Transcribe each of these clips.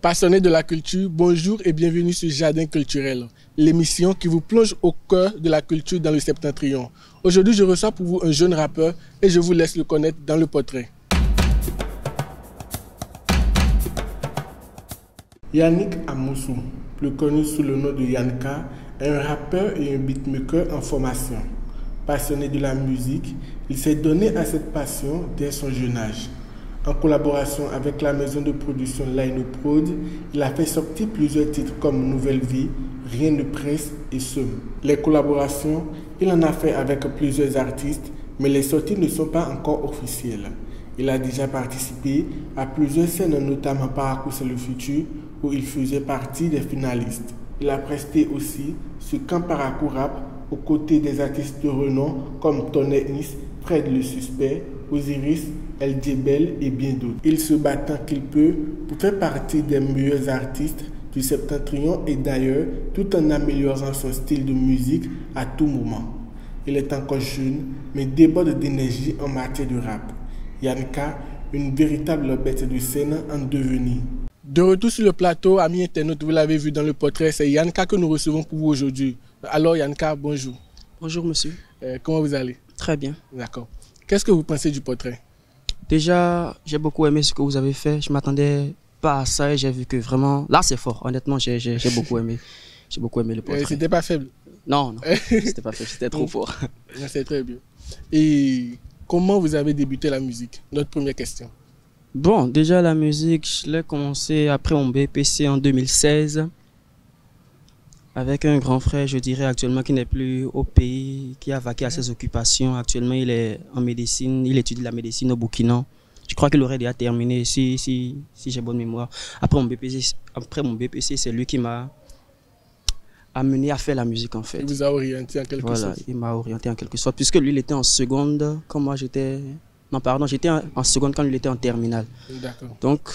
Passionnés de la culture, bonjour et bienvenue sur Jardin culturel, l'émission qui vous plonge au cœur de la culture dans le Septentrion. Aujourd'hui, je reçois pour vous un jeune rappeur et je vous laisse le connaître dans le portrait. Yannick Amoussou, plus connu sous le nom de Yanka, est un rappeur et un beatmaker en formation. Passionné de la musique, il s'est donné à cette passion dès son jeune âge. En collaboration avec la maison de production Lino Prod, il a fait sortir plusieurs titres comme Nouvelle Vie, Rien ne presse et Seum. Les collaborations, il en a fait avec plusieurs artistes, mais les sorties ne sont pas encore officielles. Il a déjà participé à plusieurs scènes, notamment Parcours c'est le futur, où il faisait partie des finalistes. Il a presté aussi sur Camp Parcours Rap aux côtés des artistes de renom comme Tonnernis, Fred le Suspect, Osiris, El Djebel et bien d'autres. Il se bat tant qu'il peut pour faire partie des meilleurs artistes du Septentrion et d'ailleurs tout en améliorant son style de musique à tout moment. Il est encore jeune mais déborde d'énergie en matière de rap. Yanka, une véritable bête de scène en devenir. De retour sur le plateau, amis internautes, vous l'avez vu dans le portrait, c'est Yanka que nous recevons pour vous aujourd'hui. Alors Yanka, bonjour. Bonjour monsieur. Comment vous allez? Très bien. D'accord. Qu'est-ce que vous pensez du portrait? Déjà, j'ai beaucoup aimé ce que vous avez fait. Je ne m'attendais pas à ça et j'ai vu que vraiment, là c'est fort. Honnêtement, j'ai beaucoup aimé. J'ai beaucoup aimé le portrait. C'était pas faible? Non, non, c'était pas faible, c'était trop fort. C'est très bien. Et comment vous avez débuté la musique? Notre première question. Bon, déjà la musique, je l'ai commencé après mon BPC en 2016. Avec un grand frère, je dirais actuellement, qui n'est plus au pays, qui a vaqué à ses occupations. Actuellement, il est en médecine, il étudie la médecine au Burkina. Je crois qu'il aurait déjà terminé, si j'ai bonne mémoire. Après mon BPC, c'est lui qui m'a amené à faire la musique, en fait. Il vous a orienté en quelque sorte. Voilà, il m'a orienté en quelque sorte, puisque lui, il était en seconde, quand moi j'étais... Non, pardon, j'étais en seconde quand il était en terminale. D'accord. Donc,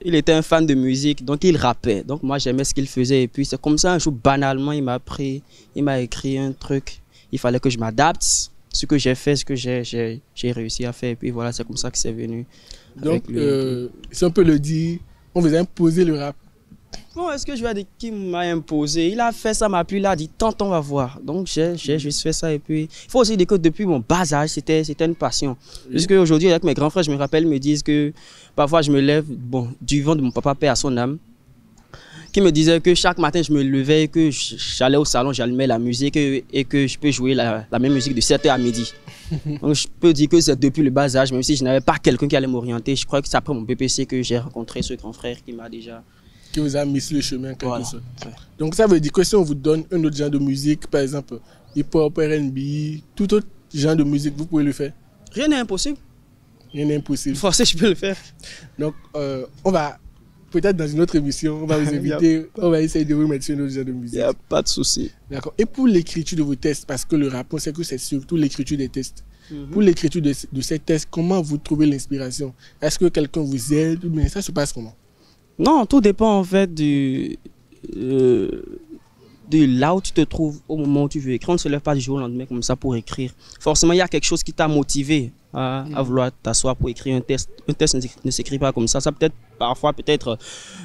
il était un fan de musique, donc il rappait. Donc moi j'aimais ce qu'il faisait et puis c'est comme ça un jour banalement il m'a écrit un truc. Il fallait que je m'adapte. Ce que j'ai fait, ce que j'ai réussi à faire et puis voilà, c'est comme ça que c'est venu. Donc si on peut le dire, on vous a imposé le rap. Bon, est-ce que je vais dire qui m'a imposé? Il a fait ça, m'a plu, il a dit tant on va voir. Donc j'ai juste fait ça et puis il faut aussi dire que depuis mon bas âge, c'était une passion. Oui. Puisque aujourd'hui avec mes grands frères, je me rappelle, me disent que parfois je me lève, bon, du vent de mon papa, paix à son âme, qui me disait que chaque matin je me levais et que j'allais au salon, j'allumais la musique et que je peux jouer la même musique de 7h à midi. Donc je peux dire que c'est depuis le bas âge, même si je n'avais pas quelqu'un qui allait m'orienter. Je crois que c'est après mon BPC que j'ai rencontré ce grand frère qui m'a déjà... qui vous a mis sur le chemin quelque voilà. sorte. Ouais. Donc ça veut dire que si on vous donne un autre genre de musique, par exemple hip-hop, R&B, tout autre genre de musique, vous pouvez le faire? Rien n'est impossible. Rien n'est impossible. Forcément, je peux le faire. Donc on va, peut-être dans une autre émission, on va vous inviter, on va essayer de vous mettre sur un autre genre de musique. Il n'y a pas de souci. D'accord. Et pour l'écriture de vos tests, parce que le rap, on sait que c'est surtout l'écriture des tests. Pour l'écriture de ces tests, comment vous trouvez l'inspiration? Est-ce que quelqu'un vous aide? Mais ça se passe comment? Non, tout dépend en fait de là où tu te trouves au moment où tu veux écrire. On ne se lève pas du jour au lendemain comme ça pour écrire. Forcément, il y a quelque chose qui t'a motivé à vouloir t'asseoir pour écrire un test. Un test ne s'écrit pas comme ça. Ça peut être parfois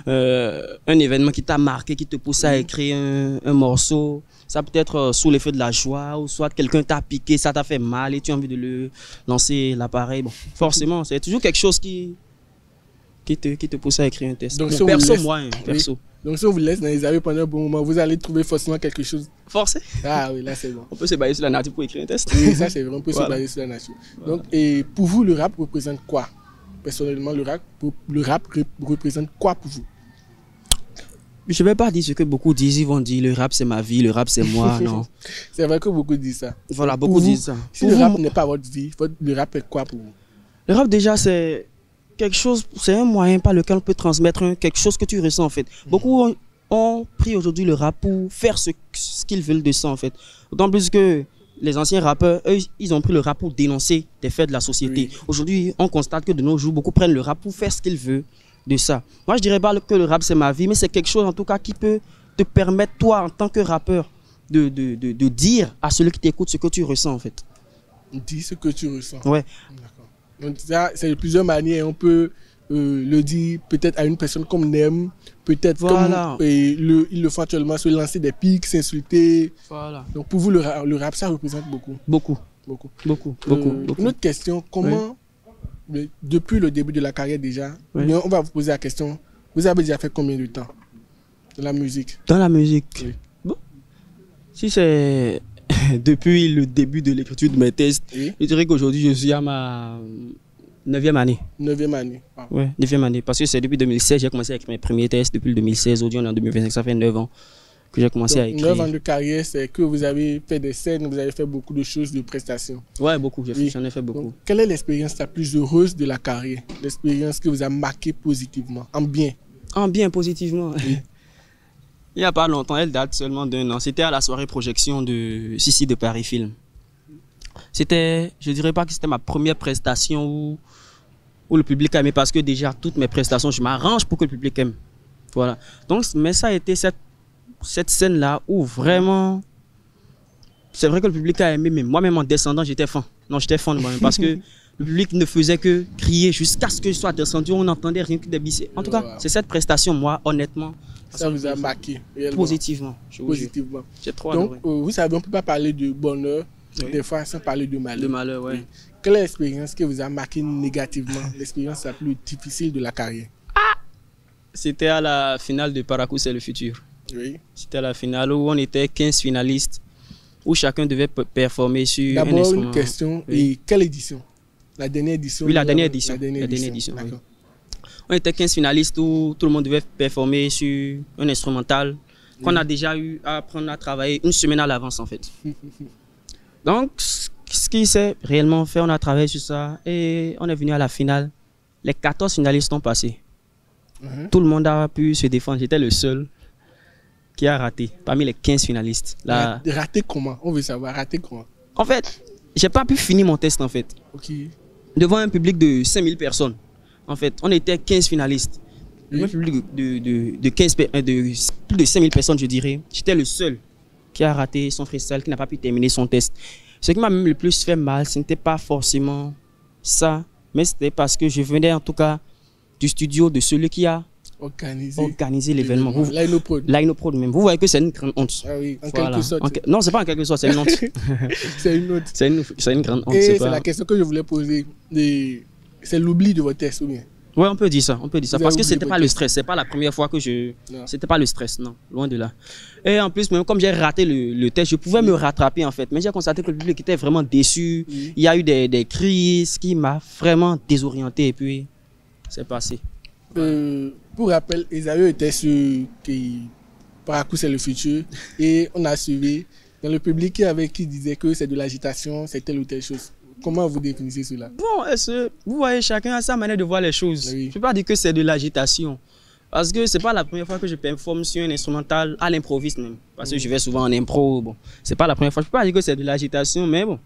un événement qui t'a marqué, qui te pousse à écrire un morceau. Ça peut être sous l'effet de la joie ou soit quelqu'un t'a piqué, ça t'a fait mal et tu as envie de le lancer l'appareil. Bon, forcément, c'est toujours quelque chose qui te pousse à écrire un test. Donc, bon, si perso, laisse, moi, perso. Oui. Donc si on vous laisse dans les arrêts pendant un bon moment, vous allez trouver forcément quelque chose. Forcé. Ah oui, là c'est bon. On peut se baser sur la nature pour écrire un test. Oui, ça c'est vrai, on peut voilà. se baser sur la nature. Voilà. Donc, et pour vous, le rap représente quoi? Personnellement, le rap représente quoi pour vous? Je ne vais pas dire ce que beaucoup disent, ils vont dire le rap c'est ma vie, le rap c'est moi, non. C'est vrai que beaucoup disent ça. Voilà, beaucoup disent ça. Si le rap n'est pas votre vie, le rap est quoi pour vous? Le rap déjà c'est quelque chose, c'est un moyen par lequel on peut transmettre quelque chose que tu ressens en fait. Beaucoup ont pris aujourd'hui le rap pour faire ce qu'ils veulent de ça en fait. D'autant plus que les anciens rappeurs, eux, ils ont pris le rap pour dénoncer des faits de la société. Oui. Aujourd'hui, on constate que de nos jours, beaucoup prennent le rap pour faire ce qu'ils veulent de ça. Moi, je dirais pas que le rap, c'est ma vie, mais c'est quelque chose, en tout cas, qui peut te permettre, toi, en tant que rappeur, de dire à celui qui t'écoute ce que tu ressens, en fait. Dis ce que tu ressens. Ouais. D'accord. Donc, ça, c'est de plusieurs manières. On peut le dire peut-être à une personne comme Nem, peut-être Voilà. comme ils le font actuellement, se lancer des pics, s'insulter. Voilà. Donc pour vous, le rap, ça représente beaucoup. Beaucoup. Beaucoup. Beaucoup. Beaucoup. Une autre question, comment, depuis le début de la carrière déjà, bien, on va vous poser la question, vous avez déjà fait combien de temps dans la musique? Dans la musique. Oui. Bon. Si c'est depuis le début de l'écriture de mes tests, Oui. je dirais qu'aujourd'hui je suis à ma 9e année. 9e année. Ah. Ouais, 9e année. Parce que c'est depuis 2016 j'ai commencé à écrire mes premiers tests. Depuis le 2016, aujourd'hui on est en 2025, ça fait 9 ans que j'ai commencé à Donc, écrire. 9 ans de carrière, c'est que vous avez fait des scènes, vous avez fait beaucoup de choses, de prestations. Ouais, beaucoup. Oui. J'en ai fait beaucoup. Donc, quelle est l'expérience la plus heureuse de la carrière? L'expérience qui vous a marqué positivement, en bien? En bien, positivement. Oui. Il n'y a pas longtemps, elle date seulement d'1 an. C'était à la soirée projection de Sissi de Paris Film. C'était, je dirais pas que c'était ma première prestation où le public a aimé, parce que déjà toutes mes prestations, je m'arrange pour que le public aime. Voilà. Donc, mais ça a été cette scène-là où vraiment, c'est vrai que le public a aimé, mais moi-même en descendant, j'étais fan. Non, j'étais fan de moi-même parce que le public ne faisait que crier jusqu'à ce que je sois descendu, on n'entendait rien que des bissés. En tout cas, c'est cette prestation, moi, honnêtement, ça vous a marqué réellement. Positivement. Positivement. J'ai trop Donc, adoré. vous savez, on ne peut pas parler de bonheur, Oui. des fois, sans parler de malheur. De malheur, ouais. Oui. Quelle est l'expérience qui vous a marqué négativement, l'expérience la plus difficile de la carrière? C'était à la finale de Paracou, c'est le futur. Oui. C'était à la finale où on était 15 finalistes, où chacun devait performer sur un D'abord, instrument. une question, Oui. et quelle édition? La dernière édition? Oui, la dernière édition. La dernière La dernière édition, édition, oui. d'accord. On était 15 finalistes où tout le monde devait performer sur un instrumental qu'on a déjà eu à apprendre à travailler une semaine à l'avance en fait. Donc, ce qui s'est réellement fait, on a travaillé sur ça et on est venu à la finale. Les 14 finalistes ont passé. Tout le monde a pu se défendre. J'étais le seul qui a raté parmi les 15 finalistes. Là, Raté comment? On veut savoir, raté comment? en fait, j'ai pas pu finir mon test en fait. Ok. Devant un public de 5000 personnes. En fait, on était 15 finalistes. Oui. Un public de plus de 5000 personnes, je dirais. J'étais le seul qui a raté son freestyle, qui n'a pas pu terminer son test. Ce qui m'a même le plus fait mal, ce n'était pas forcément ça, mais c'était parce que je venais en tout cas du studio de celui qui a organisé l'événement. L'Ainoprod même. Vous voyez que c'est une grande honte. Ah oui, en Voilà. quelque sorte. Non, c'est pas en quelque sorte, c'est une honte. C'est une honte. C'est une grande honte. Et c'est pas... la question que je voulais poser. C'est l'oubli de votre test ou bien? Ouais, on peut dire ça, on peut dire ça. Vous Parce avez que c'était oublié pas votre le stress, c'est pas la première fois que Non. C'était pas le stress, non, loin de là. Et en plus, même comme j'ai raté le test, je pouvais me rattraper en fait. Mais j'ai constaté que le public était vraiment déçu. Oui. Il y a eu des crises qui m'a vraiment désorienté et puis c'est passé. Pour rappel, Esaü était sur Paracou, c'est le futur. Et on a suivi dans le public qui disait que c'est de l'agitation, c'est telle ou telle chose. Comment vous définissez cela? Bon, vous voyez, chacun a sa manière de voir les choses. Oui. Je ne peux pas dire que c'est de l'agitation. Parce que c'est pas la première fois que je performe sur un instrumental à l'improviste même. Parce que je vais souvent en impro. Bon, c'est pas la première fois. Je peux pas dire que c'est de l'agitation, mais bon.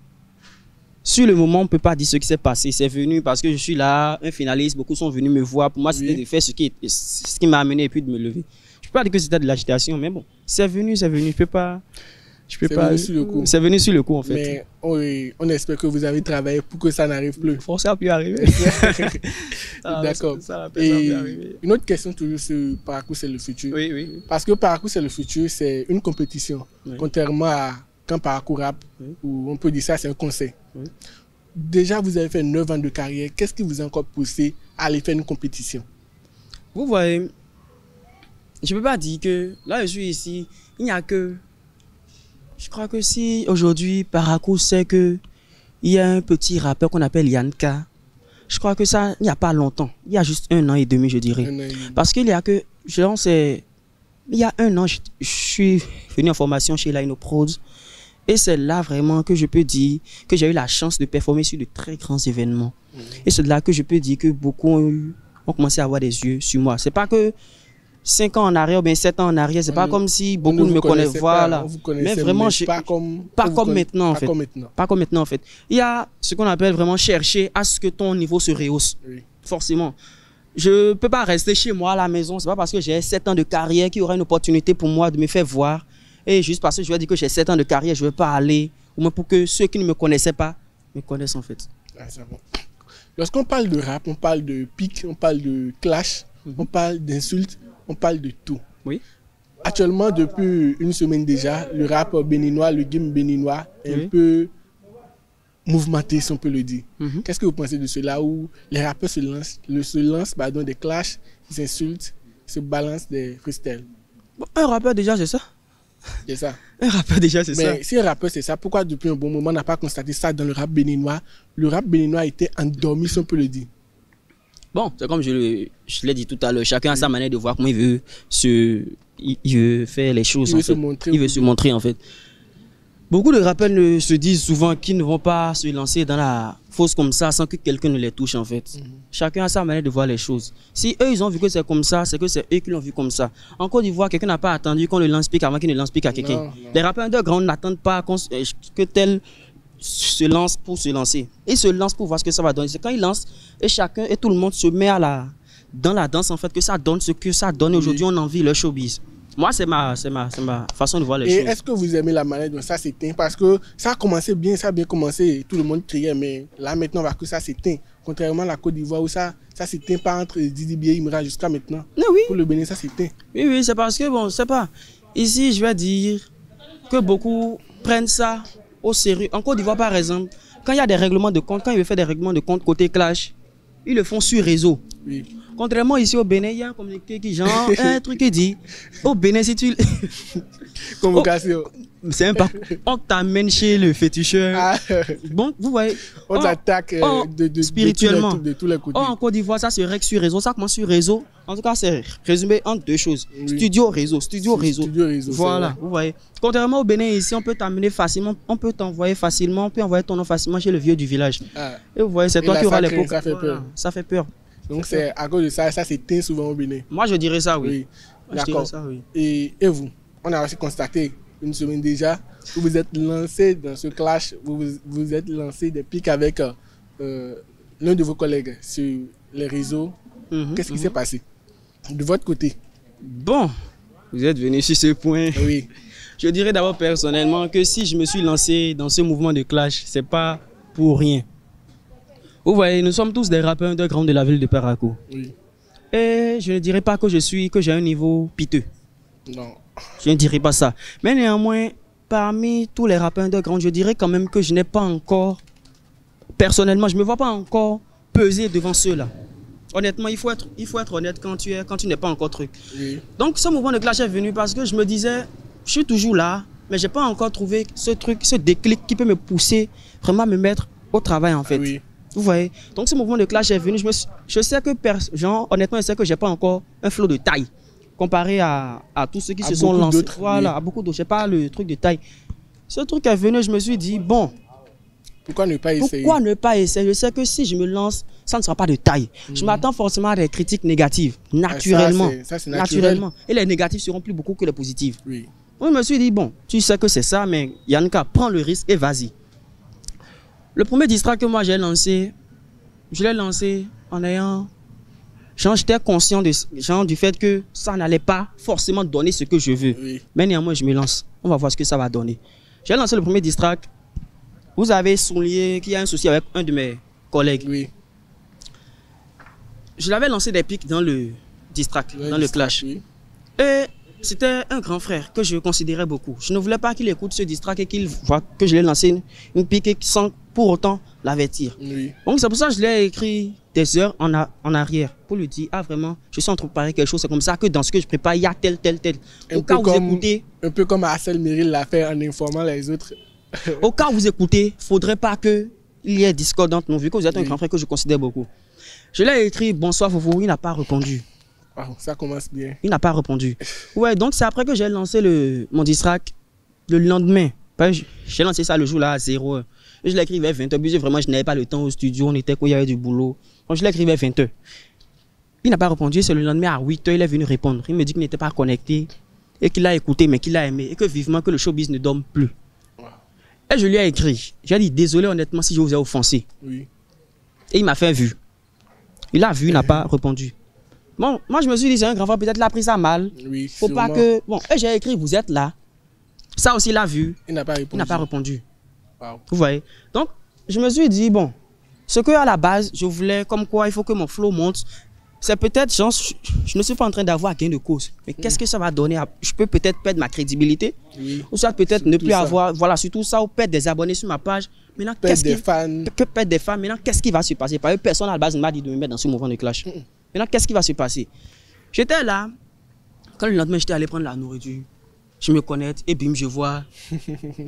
Sur le moment, on ne peut pas dire ce qui s'est passé. C'est venu parce que je suis là, un finaliste, beaucoup sont venus me voir. Pour moi, c'était de faire ce qui m'a amené et puis de me lever. Je peux pas dire que c'était de l'agitation, mais bon, c'est venu. Je peux pas. Venu sur le coup. C'est venu sur le coup en fait. Mais on espère que vous avez travaillé pour que ça n'arrive plus. Forcé à plus arriver. D'accord. Et une autre question toujours sur Paracou, c'est le futur. Oui. Parce que Paracou, c'est le futur, c'est une compétition. Oui. Contrairement à quand Paracou rap, où on peut dire ça, c'est un concert. Oui. Déjà, vous avez fait 9 ans de carrière. Qu'est-ce qui vous a encore poussé à aller faire une compétition? Vous voyez, je ne peux pas dire que là, je suis ici, il n'y a que... Je crois que si aujourd'hui, Paracou sait qu'il y a un petit rappeur qu'on appelle Yanka, je crois que ça, il n'y a pas longtemps. Il y a juste 1 an et demi, je dirais. Parce qu'il y a que, il y a 1 an, je suis venu en formation chez Lainoprod. Et c'est là vraiment que je peux dire que j'ai eu la chance de performer sur de très grands événements. Et c'est là que je peux dire que beaucoup ont commencé à avoir des yeux sur moi. C'est pas que 5 ans en arrière ou bien 7 ans en arrière, c'est pas comme si beaucoup ne me connaissaient. Voilà. Mais vraiment, pas comme maintenant en fait. Pas comme maintenant en fait. Il y a ce qu'on appelle vraiment chercher à ce que ton niveau se rehausse. Oui. Forcément. Je peux pas rester chez moi à la maison. C'est pas parce que j'ai 7 ans de carrière qu'il y aura une opportunité pour moi de me faire voir. Et juste parce que je vais dire que j'ai 7 ans de carrière, je ne vais pas aller. Ou même pour que ceux qui ne me connaissaient pas me connaissent en fait. Ah, c'est bon. Lorsqu'on parle de rap, on parle de pique, on parle de clash, on parle d'insultes, on parle de tout. Oui. Actuellement, depuis une semaine déjà, le rap béninois, le game béninois est un peu mouvementé, si on peut le dire. Qu'est-ce que vous pensez de cela où les rappeurs se lancent des clashs, ils insultent, se balancent des freestyles? Bon, un rappeur déjà, c'est ça. C'est ça. Un rappeur déjà, c'est ça. Mais si un rappeur, c'est ça, pourquoi depuis un bon moment, on n'a pas constaté ça dans le rap béninois? Le rap béninois était endormi, si on peut le dire. Bon, c'est comme je l'ai dit tout à l'heure, chacun a sa manière de voir comment il veut faire les choses. Il veut se montrer. Il veut se montrer, en fait. Beaucoup de rappeurs se disent souvent qu'ils ne vont pas se lancer dans la fosse comme ça sans que quelqu'un ne les touche, en fait. Chacun a sa manière de voir les choses. Si eux, ils ont vu que c'est comme ça, c'est que c'est eux qui l'ont vu comme ça. En Côte d'Ivoire, quelqu'un n'a pas attendu qu'on le lance pique avant qu'il ne lance pique à quelqu'un. Les rappeurs underground n'attendent pas que tel se lance pour se lancer. Ils se lancent pour voir ce que ça va donner. C'est quand ils lancent et chacun et tout le monde se met dans la danse, en fait, que ça donne ce que ça donne. Aujourd'hui, on envie le showbiz. Moi, c'est ma façon de voir les choses. Et est-ce que vous aimez la manière dont ça s'éteint? Parce que ça a commencé bien, ça a bien commencé, tout le monde criait, mais là maintenant, on voit que ça s'éteint. Contrairement à la Côte d'Ivoire où ça s'éteint pas entre Didi Bié et Imra jusqu'à maintenant. Oui. Pour le Bénin, ça s'éteint. Oui, c'est parce que, bon, c'est pas. Ici, je vais dire que beaucoup prennent ça au sérieux. En Côte d'Ivoire, par exemple, quand il y a des règlements de compte, quand ils veulent faire des règlements de compte côté clash, ils le font sur réseau. Oui. Contrairement ici au Bénin, il y a un communiqué qui genre un truc qui dit au Bénin si tu convocation. C'est un parcours. On t'amène chez le féticheur. Bon, vous voyez. On t'attaque spirituellement. de tous les côtés. En Côte d'Ivoire, ça se règle sur réseau. Ça commence sur réseau. En tout cas, c'est résumé en deux choses. Studio, réseau. Studio, réseau. Voilà, vous voyez. Contrairement au Bénin, ici, on peut t'amener facilement. On peut t'envoyer facilement. On peut envoyer ton nom facilement chez le vieux du village. Et vous voyez, c'est toi qui auras les pots. Ça fait peur. Ça fait peur. Donc c'est à cause de ça s'éteint souvent au Bénin. Moi je dirais ça, oui. D'accord. Oui. Et vous, on a aussi constaté une semaine déjà, vous vous êtes lancé dans ce clash, vous êtes lancé des pics avec l'un de vos collègues sur les réseaux. Qu'est-ce qui s'est passé de votre côté? Bon, vous êtes venu sur ce point. Oui. Je dirais d'abord personnellement que si je me suis lancé dans ce mouvement de clash, c'est pas pour rien. Vous voyez, nous sommes tous des rappeurs underground de la ville de Parakou. Oui. Et je ne dirais pas que j'ai un niveau piteux. Non. Je ne dirais pas ça. Mais néanmoins, parmi tous les rappeurs underground, je dirais quand même que je n'ai pas encore, personnellement, je ne me vois pas encore peser devant ceux-là. Honnêtement, il faut être honnête quand tu n'es pas encore truc. Oui. Donc ce mouvement de clash est venu parce que je me disais, je suis toujours là, mais je n'ai pas encore trouvé ce truc, ce déclic qui peut me pousser vraiment à me mettre au travail en fait. Oui. Vous voyez, donc ce mouvement de clash est venu. Je sais que, honnêtement, je sais que j'ai pas encore un flot de taille comparé à tous ceux qui se sont lancés. Voilà, à beaucoup d'autres. Je n'ai pas le truc de taille. Ce truc est venu, je me suis dit, bon, pourquoi ne pas essayer? Pourquoi ne pas essayer? Je sais que si je me lance, ça ne sera pas de taille. Je m'attends forcément à des critiques négatives, naturellement. Ça, c'est naturellement. Et les négatives seront plus beaucoup que les positives. Oui. Donc, je me suis dit, bon, tu sais que c'est ça, mais Yanka, prends le risque et vas-y. Le premier diss track que moi j'ai lancé, je l'ai lancé en ayant... J'étais conscient du fait que ça n'allait pas forcément donner ce que je veux. Oui. Mais néanmoins, je me lance. On va voir ce que ça va donner. J'ai lancé le premier diss track. Vous avez souligné qu'il y a un souci avec un de mes collègues. Oui. Je l'avais lancé des pics dans le diss track, dans le clash. Oui. Et c'était un grand frère que je considérais beaucoup. Je ne voulais pas qu'il écoute ce diss track et qu'il voit que je l'ai lancé une pique sans pour autant l'avertir. Oui. Donc c'est pour ça que je l'ai écrit des heures en arrière pour lui dire, ah vraiment, je suis en train de préparer quelque chose. C'est comme ça que dans ce que je prépare, il y a tel. Au cas où vous écoutez... Un peu comme Marcel Merrill l'a fait en informant les autres. Au cas où vous écoutez, il ne faudrait pas qu'il y ait discorde entre nous, vu que vous êtes un grand frère que je considère beaucoup. Je l'ai écrit, bonsoir Foufou, il n'a pas répondu. Wow, ça commence bien. Il n'a pas répondu. Ouais, donc c'est après que j'ai lancé mon diss track le lendemain. J'ai lancé ça le jour là à 0h. Je l'ai écrit vers 20h. Vraiment, je n'avais pas le temps au studio. On était quoi, il y avait du boulot. Donc je l'ai écrit vers 20h. Il n'a pas répondu. C'est le lendemain à 8h, il est venu répondre. Il me dit qu'il n'était pas connecté et qu'il a écouté, mais qu'il a aimé. Et que vivement que le showbiz ne dorme plus. Wow. Et je lui ai écrit. J'ai dit, désolé honnêtement si je vous ai offensé. Oui. Et il m'a fait vu. Il a vu, il n'a pas répondu. Bon, moi je me suis dit, c'est un grand frère, peut-être il a pris ça mal. Oui, faut pas que... Bon, et j'ai écrit, vous êtes là. Ça aussi, il a vu. Il n'a pas répondu. Il n'a pas répondu. Wow. Vous voyez. Donc, je me suis dit, bon, Ce que à la base, je voulais, comme quoi il faut que mon flow monte, c'est peut-être, genre, je ne suis pas en train d'avoir gain de cause. Mais qu'est-ce que ça va donner je peux peut-être perdre ma crédibilité, ou soit peut-être ne plus avoir, voilà, surtout ça, ou perdre des abonnés sur ma page. Maintenant, perdre des fans. Perdre des fans. Maintenant, qu'est-ce qui va se passer? Parce que personne à la base ne m'a dit de me mettre dans ce mouvement de clash. Maintenant, qu'est-ce qui va se passer? J'étais là, quand le lendemain, j'étais allé prendre la nourriture. Je me connecte et bim, je vois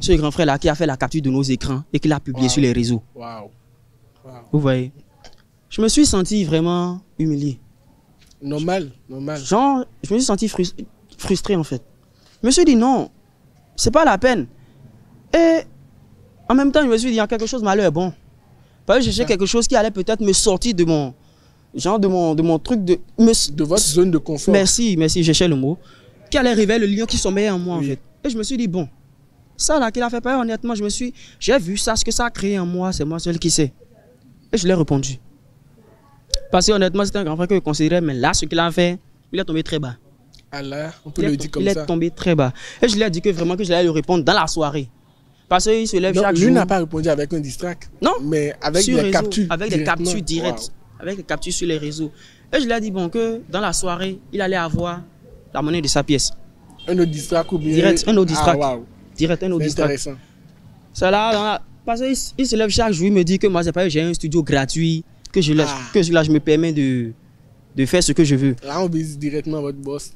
ce grand frère là qui a fait la capture de nos écrans et qui l'a publié sur les réseaux. Vous voyez? Je me suis senti vraiment humilié. Normal. Genre, je me suis senti frustré en fait. Je me suis dit non, c'est pas la peine. Et en même temps, je me suis dit, il y a quelque chose de malheur, bon. Parce que je cherchais quelque chose qui allait peut-être me sortir de mon, genre de mon truc de... De votre zone de confort. Merci, je cherchais le mot. Qui allait révéler le lion qui sommeillait en moi en fait. Et je me suis dit, bon, ça là qu'il a fait peur, honnêtement, j'ai vu ça, ce que ça a créé en moi, c'est moi seul qui sais. Et je l'ai répondu. Parce que honnêtement, c'était un grand frère que je considérais, mais là, ce qu'il a fait, il est tombé très bas. Allah, on peut le dire comme ça. Il est tombé très bas. Et je lui ai dit que vraiment que j'allais lui répondre dans la soirée. Parce qu'il se lève chaque jour. Lui n'a pas répondu avec un distract. Non. Mais avec des captures. Avec des captures directes. Avec des captures sur les réseaux. Et je lui ai dit bon, que dans la soirée, il allait avoir la monnaie de sa pièce. Un autre distract ou bien. Direct, un autre distract. Ah, wow. Direct, un autre distract. Intéressant. Ça là, parce qu'il se lève chaque jour, il me dit que moi, c'est pas j'ai un studio gratuit, que je me permets de faire ce que je veux. Là, on vise directement votre boss.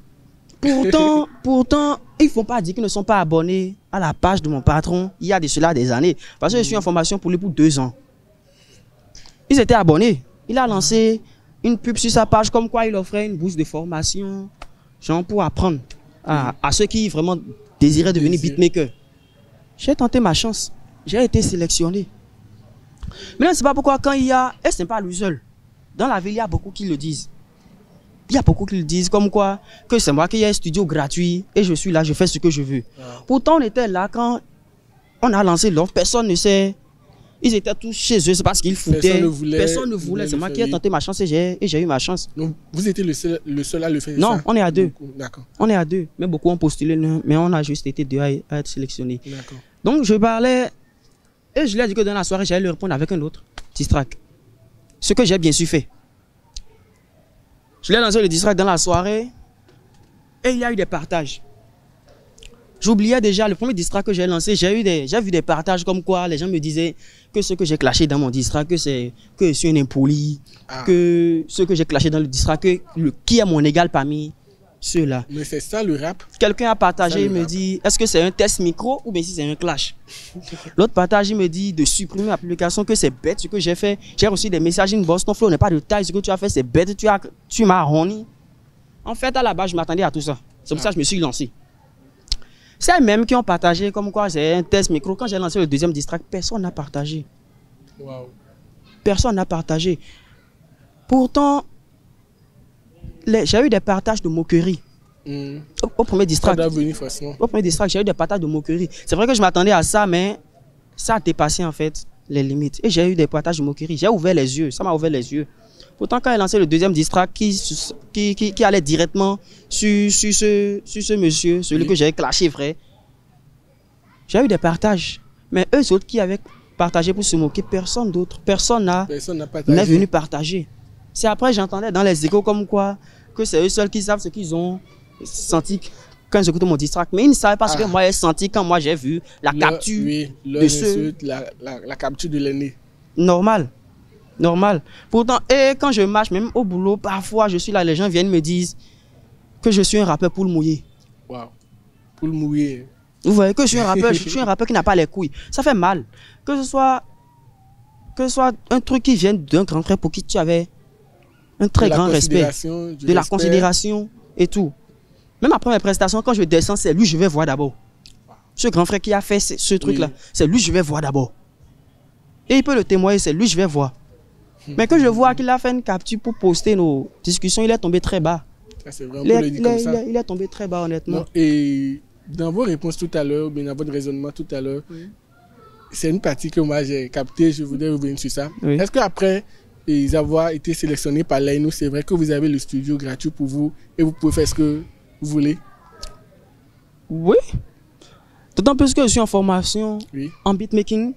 Pourtant, ils ne font pas dire qu'ils ne sont pas abonnés à la page de mon patron il y a de cela des années. Parce que je suis en formation pour lui pour 2 ans. Ils étaient abonnés. Il a lancé une pub sur sa page comme quoi il offrait une bourse de formation, genre pour apprendre à ceux qui vraiment désiraient devenir beatmaker. J'ai tenté ma chance. J'ai été sélectionné. Maintenant, c'est pas pourquoi quand il y a... Et ce n'est pas lui seul. Dans la ville, il y a beaucoup qui le disent. Il y a beaucoup qui le disent comme quoi que c'est moi qui ai un studio gratuit et je suis là, je fais ce que je veux. Pourtant, on était là quand on a lancé l'offre, personne ne sait. Ils étaient tous chez eux, c'est parce qu'ils foutaient. Personne ne voulait. C'est moi qui ai tenté ma chance et j'ai eu ma chance. Donc, vous étiez le seul à le faire? Non, on est à 2. D'accord. On est à 2. Mais beaucoup ont postulé, mais on a juste été 2 à être sélectionnés. D'accord. Donc, je parlais et je lui ai dit que dans la soirée, j'allais lui répondre avec un autre distract. Ce que j'ai bien sûr fait. Je l'ai lancé le distract dans la soirée et il y a eu des partages. J'oubliais déjà le premier distract que j'ai lancé, j'ai vu des partages comme quoi les gens me disaient que ce que j'ai clashé dans mon distract, que je suis un impoli, que ce que j'ai clashé dans le distract, qui est mon égal parmi ceux-là. Mais c'est ça le rap. Quelqu'un a partagé, il me dit, est-ce que c'est un test micro ou bien si c'est un clash? L'autre partage, il me dit de supprimer la publication, que c'est bête ce que j'ai fait. J'ai reçu des messages inbox, ton flow n'est pas de taille, ce que tu as fait c'est bête, tu m'as roni. En fait, à la base, je m'attendais à tout ça. C'est pour ça que je me suis lancé. C'est même qui ont partagé comme quoi c'est un test micro. Quand j'ai lancé le deuxième distract, personne n'a partagé. Wow. Personne n'a partagé. Pourtant, j'ai eu des partages de moquerie. Au premier distract. Ça doit venir facilement. Au premier distract, j'ai eu des partages de moquerie. C'est vrai que je m'attendais à ça, mais ça a dépassé en fait les limites. Et j'ai eu des partages de moquerie. J'ai ouvert les yeux. Ça m'a ouvert les yeux. Pourtant, quand j'ai lancé le deuxième distract qui allait directement sur ce monsieur, celui que j'ai clashé vrai, j'ai eu des partages. Mais eux autres qui avaient partagé pour se moquer, personne d'autre, personne n'est venu partager. C'est après j'entendais dans les échos comme quoi que c'est eux seuls qui savent ce qu'ils ont senti quand j'écoutais mon distract. Mais ils ne savaient pas ce que moi j'ai senti quand moi j'ai vu la capture de ceux... la capture de l'aîné. Normal. Pourtant, et quand je marche, même au boulot, parfois je suis là, les gens viennent me dire que je suis un rappeur pour le mouiller. Waouh. Pour le mouiller. Vous voyez que je suis un rappeur, je suis un rappeur qui n'a pas les couilles. Ça fait mal. Que ce soit un truc qui vient d'un grand frère pour qui tu avais un très grand respect, de la considération et tout. Même après mes prestations, quand je descends, c'est lui que je vais voir d'abord. Ce grand frère qui a fait ce truc-là, c'est lui que je vais voir d'abord. Et il peut le témoigner, c'est lui que je vais voir. Mais que je vois qu'il a fait une capture pour poster nos discussions, il est tombé très bas. Il est tombé très bas, honnêtement. Non, et dans vos réponses tout à l'heure, dans votre raisonnement tout à l'heure, c'est une partie que moi j'ai captée, je voudrais revenir sur ça. Oui. Est-ce qu'après avoir été sélectionné par l'AINO, c'est vrai que vous avez le studio gratuit pour vous et vous pouvez faire ce que vous voulez? Oui. D'autant plus que je suis en formation en beatmaking,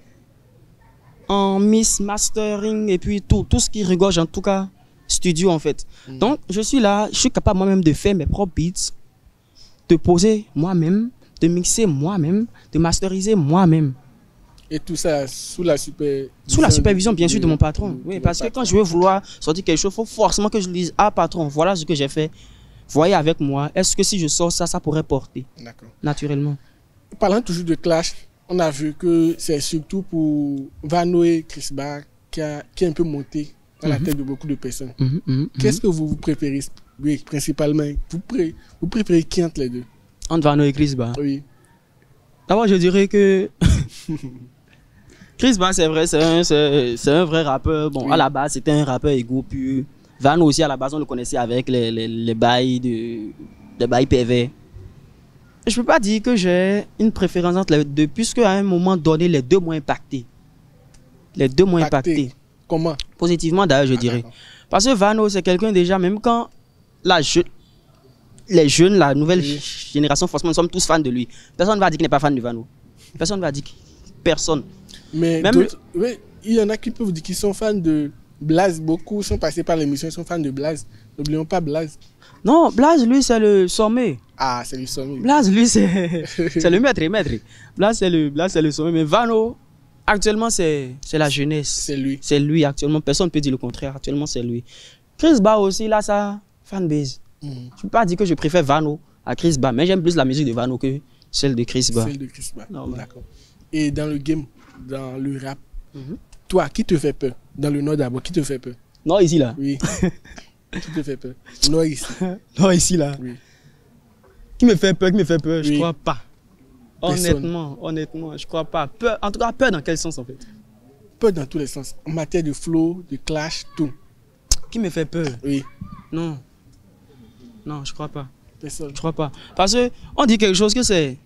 en mix, mastering et puis tout ce qui regorge en tout cas studio en fait. Donc je suis là, je suis capable moi-même de faire mes propres beats, de poser moi-même, de mixer moi-même, de masteriser moi-même. Et tout ça sous la supervision bien sûr de mon patron. Oui, parce que quand je veux vouloir sortir quelque chose, il faut forcément que je dise ah patron, voilà ce que j'ai fait. Voyez avec moi, est-ce que si je sors ça, ça pourrait porter naturellement. Parlant toujours de clash, on a vu que c'est surtout pour Vano et Chris Ba qui est un peu monté dans la tête de beaucoup de personnes. Qu'est-ce que vous préférez? Oui, principalement, vous préférez qui entre les deux? Entre Vano et Chris Ba? Oui. D'abord, je dirais que Chris Ba, c'est vrai, c'est un vrai rappeur. Bon, à la base, c'était un rappeur égaux, puis Vano aussi, à la base, on le connaissait avec les bails de bails PV. Je peux pas dire que j'ai une préférence entre les deux, puisque à un moment donné, les deux m'ont impacté. Les deux m'ont impacté. Comment? Positivement, d'ailleurs, je dirais. Parce que Vano, c'est quelqu'un déjà, même quand les jeunes, la nouvelle génération, forcément, nous sommes tous fans de lui. Personne ne va dire qu'il n'est pas fan de Vano. Personne ne va dire personne. Mais oui, il y en a qui peuvent dire qu'ils sont fans de Blaze. Beaucoup sont passés par l'émission, ils sont fans de Blaze. N'oublions pas Blaze. Non, Blaze, lui, c'est le sommet. Ah, c'est le sommet. Blaze, lui, c'est le maître. Blaze, c'est le sommet. Mais Vano, actuellement, c'est la jeunesse. C'est lui. C'est lui, actuellement. Personne ne peut dire le contraire. Actuellement, c'est lui. Chris Ba aussi, là, ça, fanbase. Je ne peux pas dire que je préfère Vano à Chris Ba, mais j'aime plus la musique de Vano que celle de Chris Ba. Celle de Chris Ba. D'accord. Et dans le game, dans le rap, toi, qui te fait peur? Dans le Nord d'abord, qui te fait peur? Nord ici, là. Oui. Qui te fait peur? Nord ici. Nord ici, là. Oui. Qui me fait peur? Je Oui. crois pas. Honnêtement, je crois pas. Peur, en tout cas, peur dans quel sens en fait? Peur dans tous les sens. En matière de flow, de clash, tout. Qui me fait peur? Oui. Non, je crois pas. Personne. Je crois pas. Parce que on dit quelque chose que c'est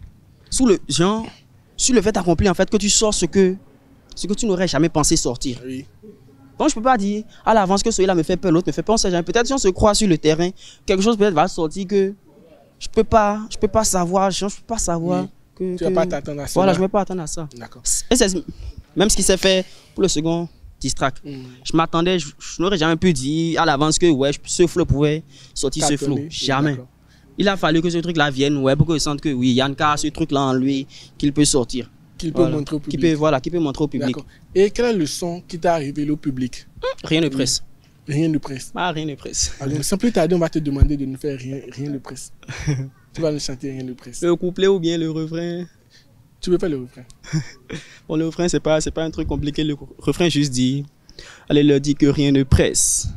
sur le fait accompli en fait que tu sors ce que tu n'aurais jamais pensé sortir. Oui. Donc je peux pas dire à l'avance que celui-là me fait peur, l'autre me fait peur. On sait jamais. Peut-être si on se croit sur le terrain, quelque chose peut-être va sortir que je peux pas savoir. Oui. Tu vas pas t'attendre à ça. Voilà, je ne vais pas attendre à ça. D'accord. Et c'est même ce qui s'est fait pour le second distract. Je m'attendais, je n'aurais jamais pu dire à l'avance que ouais, ce flow pouvait sortir ce flow. Jamais. Il a fallu que ce truc-là vienne, ouais, pour que je sente que oui, Yanka a ce truc-là en lui qu'il peut sortir. Qu'il peut montrer au public. Qu'il peut montrer au public. Et quel est le son qui t'a révélé au public? Rien ne presse. Rien ne presse. Ah, rien ne presse. Alors, sans plus tarder, on va te demander de nous faire rien ne presse. Tu vas nous chanter Rien ne presse. Le couplet ou bien le refrain? Tu veux pas le refrain? Bon, le refrain, c'est pas un truc compliqué. Le refrain juste dit, allez leur dire que rien ne presse.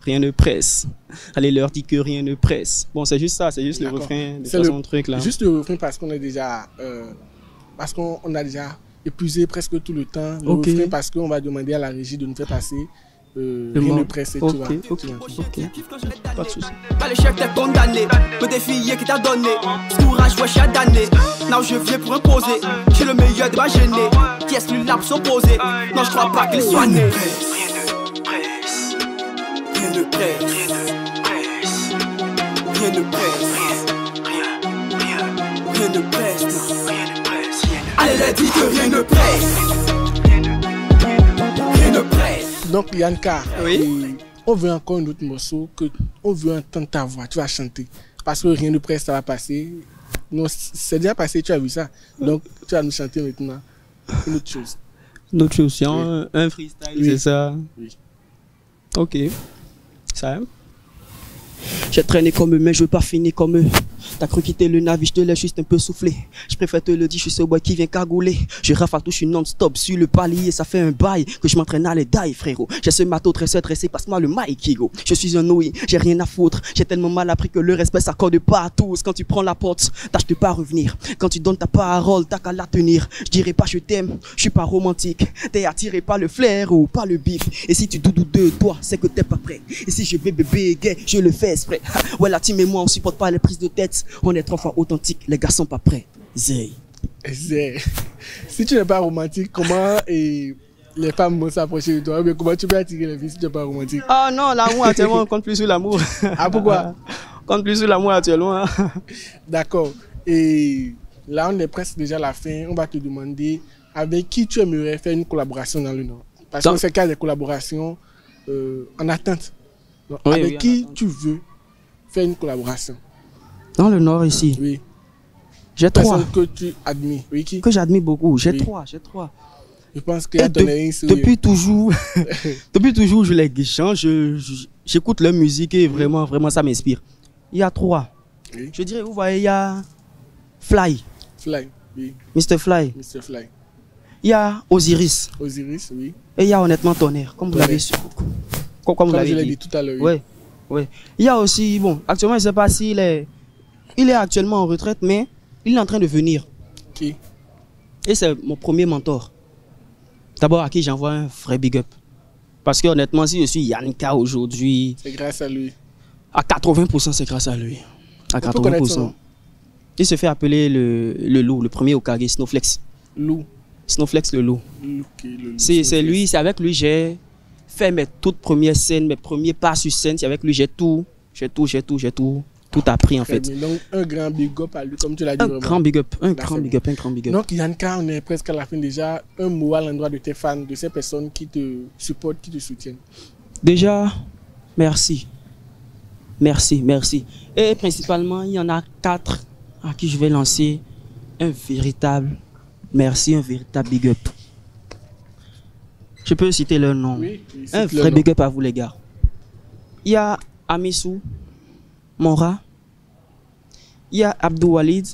Rien ne presse. Allez leur dire que rien ne presse. Bon, c'est juste ça, c'est juste le refrain de façon truc là. Juste le refrain parce qu'on est déjà, parce qu'on a déjà épuisé presque tout le temps. Le refrain parce qu'on va demander à la régie de nous faire passer rien ne presse et tu vois. Pas de souci. Pas l'échec t'es condamné, me défier qui t'a donné. Ce courage, ouais, chaque année. Now je viens pour imposer. Je suis le meilleur de ma gênée. Qui est-ce lui là pour s'opposer? Non, je crois pas qu'il soit né. Rien ne presse. Rien ne presse. Allez, les dis que rien ne presse. Rien ne presse. Donc Yanka, oui. On veut encore un autre morceau, on veut entendre ta voix, tu vas chanter. Parce que rien de presse, ça va passer. Non, c'est déjà passé, tu as vu ça. Donc tu vas nous chanter maintenant une autre chose. Une autre chose, un freestyle, c'est ça? Oui. Ok. Ça. J'ai traîné comme eux, mais je veux pas finir comme eux. T'as cru quitter le navire, je te laisse juste un peu souffler. Je préfère te le dire, je suis ce boy qui vient cagouler. Je rafale tout, je suis non-stop sur le palier. Ça fait un bail que je m'entraîne à les die, frérot. J'ai ce matos très stressé, passe-moi le mic, ego. Je suis un oui, j'ai rien à foutre. J'ai tellement mal appris que le respect s'accorde pas à tous. Quand tu prends la porte, tâche de pas revenir. Quand tu donnes ta parole, t'as qu'à la tenir. Je dirais pas je t'aime, je suis pas romantique. T'es attiré par le flair ou par le bif. Et si tu doutes de toi, c'est que t'es pas prêt. Et si je vais bébé gay, je le fais exprès. Ouais, la team et moi, on supporte pas les prises de tête. On est 3 fois authentique, les gars sont pas prêts. Zay. Si tu n'es pas romantique, comment les femmes vont s'approcher de toi? Mais comment tu peux attirer les filles si tu n'es pas romantique? Ah non, l'amour actuellement, on compte plus sur l'amour. Ah pourquoi? On compte plus sur l'amour actuellement. D'accord. Et là, on est presque déjà à la fin. On va te demander avec qui tu aimerais faire une collaboration dans le Nord? Parce Dans- qu'on sait qu'il y a des collaborations en attente. Donc, Oui, avec oui, en qui attente. tu veux faire une collaboration? Dans le Nord ici, Oui. j'ai trois Personne que tu admires. Oui, qui? que j'admire beaucoup. J'ai Oui. trois. Je pense qu'il y a Et ton un sourire. depuis toujours, depuis toujours, je les change, j'écoute leur musique et vraiment, vraiment, ça m'inspire. Il y a trois. Oui. Je dirais, vous voyez, il y a Fly, Fly, oui. Mr. Fly. Mr. Fly. Il y a Osiris. Osiris, oui. Et il y a honnêtement Tonnerre, comme vous Tonnerre. l'avez su. Comme vous Comme je l'avez l'ai dit. dit tout à l'heure. oui. Ouais, ouais. Il y a aussi, bon, actuellement, je ne sais pas s'il est, il est actuellement en retraite, mais il est en train de venir. Qui? Et c'est mon premier mentor. D'abord, à qui j'envoie un vrai big up. Parce que honnêtement, si je suis Yannicka aujourd'hui, C'est grâce à lui. à 80%, c'est grâce à lui. À On peut connaître son 80%. nom. Il se fait appeler le loup, le premier Okage, Snowflex. Lou. Snowflex le loup. Lou, qui est le loup. C'est lui, c'est avec lui j'ai fait mes toutes premières scènes, mes premiers pas sur scène. C'est avec lui j'ai tout appris en Très fait. bien. Donc, un grand big up à lui, comme tu l'as dit. Un vraiment. grand big up, un Là, grand c'est big bon. up, un grand big up. Donc, Yannicka, on est presque à la fin déjà. Un mot à l'endroit de tes fans, de ces personnes qui te supportent, qui te soutiennent. Déjà, merci. Merci, merci. Et principalement, il y en a 4 à qui je vais lancer un véritable merci, un véritable big up. Je peux citer leur nom. Oui, oui, Un cite le vrai nom. big up à vous les gars. Il y a Amissou, Mora. Il y a Abdou Walid.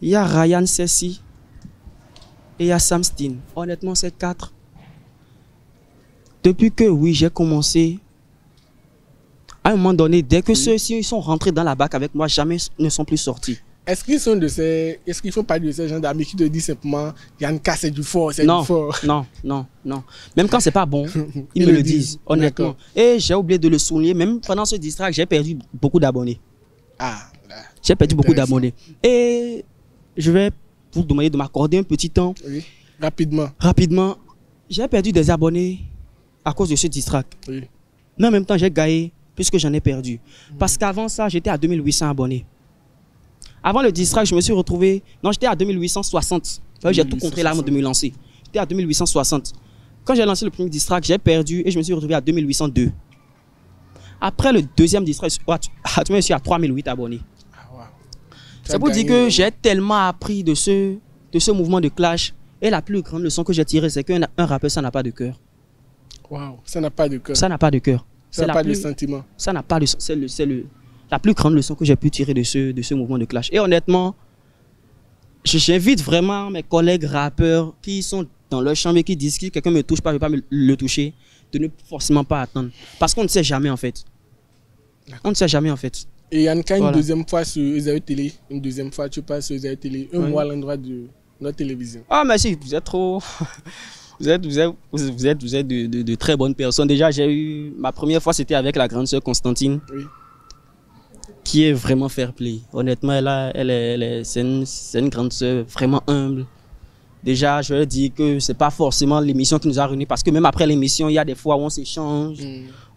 Il y a Ryan Sessi. Et il y a Sam Steen. Honnêtement, ces 4. Depuis que oui, j'ai commencé, à un moment donné, dès que ceux-ci sont rentrés dans la bac avec moi, jamais ne sont plus sortis. Est-ce qu'ils font partie de ces gens d'amis qui te disent simplement Yannicka, c'est du fort, c'est Non, du fort? non. Même quand c'est pas bon, ils me le disent, honnêtement. D'accord. Et j'ai oublié de le souligner, même pendant ce distract, j'ai perdu beaucoup d'abonnés. Ah, là. J'ai perdu beaucoup Intéressant. d'abonnés. Et je vais vous demander de m'accorder un petit temps. Oui. Rapidement. Rapidement, j'ai perdu des abonnés à cause de ce distract. Oui. Mais en même temps, j'ai gagné puisque j'en ai perdu. Parce qu'avant ça, j'étais à 2800 abonnés. Avant le distract, je me suis retrouvé... Non, j'étais à 2860. J'ai tout contré là avant de me lancer. J'étais à 2860. Quand j'ai lancé le premier distract, j'ai perdu et je me suis retrouvé à 2802. Après le deuxième distract, je suis à 3008 abonnés. Ah, wow. C'est pour dire que j'ai tellement appris de ce mouvement de clash. Et la plus grande leçon que j'ai tirée, c'est qu'un rappeur, ça n'a pas de cœur. Wow. Ça n'a pas de cœur. Ça n'a pas de cœur. Ça n'a pas de sentiment. Ça n'a pas de... la plus grande leçon que j'ai pu tirer de ce mouvement de clash. Et honnêtement, j'invite vraiment mes collègues rappeurs qui sont dans leur chambre et qui disent que quelqu'un me touche pas, je ne vais pas le toucher, de ne forcément pas attendre. Parce qu'on ne sait jamais en fait. On ne sait jamais en fait. Et Yannicka, une Voilà. deuxième fois sur Esaü Télé, une deuxième fois tu passes sur Esaü Télé, un Oui. mois à l'endroit de notre télévision. Ah merci, vous êtes trop... Vous êtes de très bonnes personnes. Déjà, j'ai eu... Ma première fois, c'était avec la grande sœur Constantine. Oui. Qui est vraiment fair play. Honnêtement, c'est une grande sœur vraiment humble. Déjà, je veux dire que c'est pas forcément l'émission qui nous a réunis parce que même après l'émission, il y a des fois où on s'échange,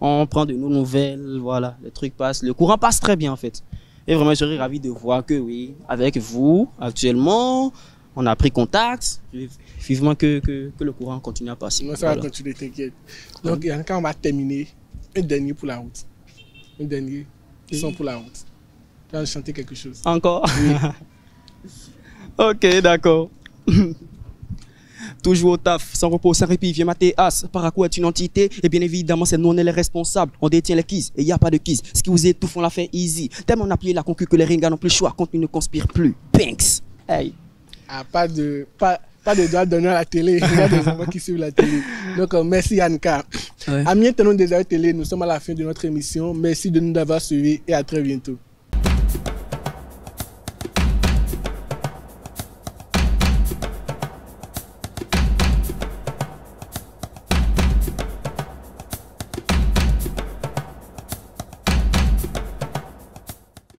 on prend de nos nouvelles, voilà, les trucs passent. Le courant passe très bien en fait. Et vraiment, je serais ravi de voir que oui, avec vous, actuellement, on a pris contact. Vivement que le courant continue à passer. Sinon, ça va continuer, t'inquiète. Donc, Yannicka, on va terminer. Un dernier pour la route. Un dernier son pour la route. Tu vas chanter quelque chose. Encore Ok, d'accord. Toujours au taf, sans repos, sans répit, viens mater as. Paraco est une entité, et bien évidemment, c'est nous, on est les responsables. On détient les keys, et il n'y a pas de keys. Ce qui vous étouffe, on l'a fait easy. Tellement on a plié la concu que les ringas n'ont plus le choix, contenu ne conspire plus. Banks. Hey. Ah, pas de droit donné à la télé. Il y a des enfants qui suivent la télé. Donc, merci Yannicka. Ouais. Amis internautes des Esaü Télé, nous sommes à la fin de notre émission. Merci de nous avoir suivis et à très bientôt.